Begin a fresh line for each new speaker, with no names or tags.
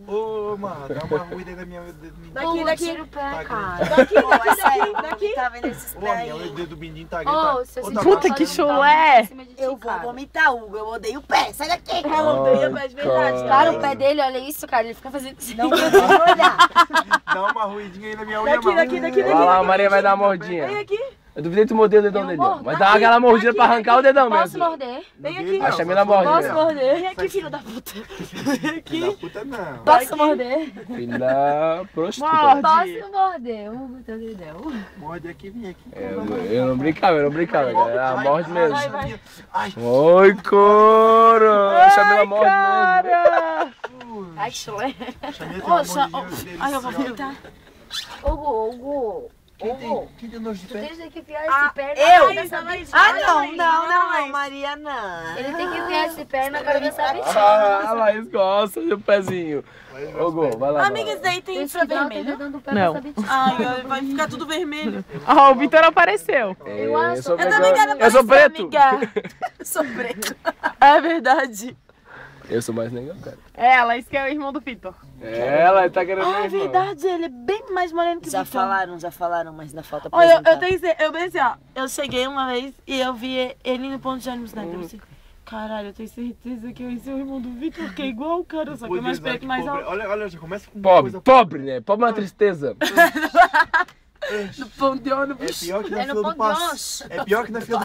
Ô, mano, dá uma ruída aí na minha...
Daqui o pé, cara.
Daqui. Tá vendo esses
Ô,
pés aí?
o dedo do menino tá gritando.
Puta que chulé!
Eu vou vomitar, Hugo. Eu odeio o pé. Sai daqui.
Ela odeia pé de verdade.
Cara, o pé dele, olha isso, cara. Ele fica fazendo assim.
Não vou olhar.
Dá uma ruidinha aí na minha unha, mano.
Daqui.
Olha lá, a Maria vai dar uma mordidinha.
Vem aqui.
Eu duvidei de tu morder o dedão dele, mas dá aquela mordida pra arrancar o dedão
Posso
mesmo.
morder?
Vem aqui.
A Chamila morde.
Posso morder? Vem aqui, filho da puta. Vem aqui.
Da puta não.
Posso morder?
Filho da prostituta.
Posso morder? Teu dedão.
Morde aqui, vem aqui.
Eu não brincava, galera. Ela morde mesmo.
Ai,
Oi, couro! A Chamila morde mesmo.
Ai, chulé.
Ai, eu vou vomitar.
Hugo.
Quem tem nojo de
Tu
pé?
tem que enfiar esse pé
eu?
dessa bicha.
Não, Maria, não.
Ele tem que enfiar esse pé na cara dessa bicha.
A Laís gosta do pezinho. Ô, Gu, vai lá.
Amiga, esse daí tem infravermelho?
Não.
Ai, vai ficar tudo vermelho.
Ah, o Vitor apareceu. Eu sou preto.
Eu sou preto. É verdade.
Eu sou mais negão, cara.
Ela, isso que é o irmão do Vitor.
Ela tá querendo
Ah, é
meu irmão.
verdade, ele é bem mais moreno que o
Já
Vitor.
falaram, mas ainda falta
Olha,
apresentar.
eu pensei, ó, eu cheguei uma vez e eu vi ele no ponto de ônibus, né? Eu pensei, caralho, eu tenho certeza que esse é o irmão do Vitor, que é igual o cara, só que é mais preto, mais alto.
Olha, já começa com
Pobre, né? Pobre é uma tristeza.
No ponto de ônibus.
É pior que na fila do passo. É pior que na fila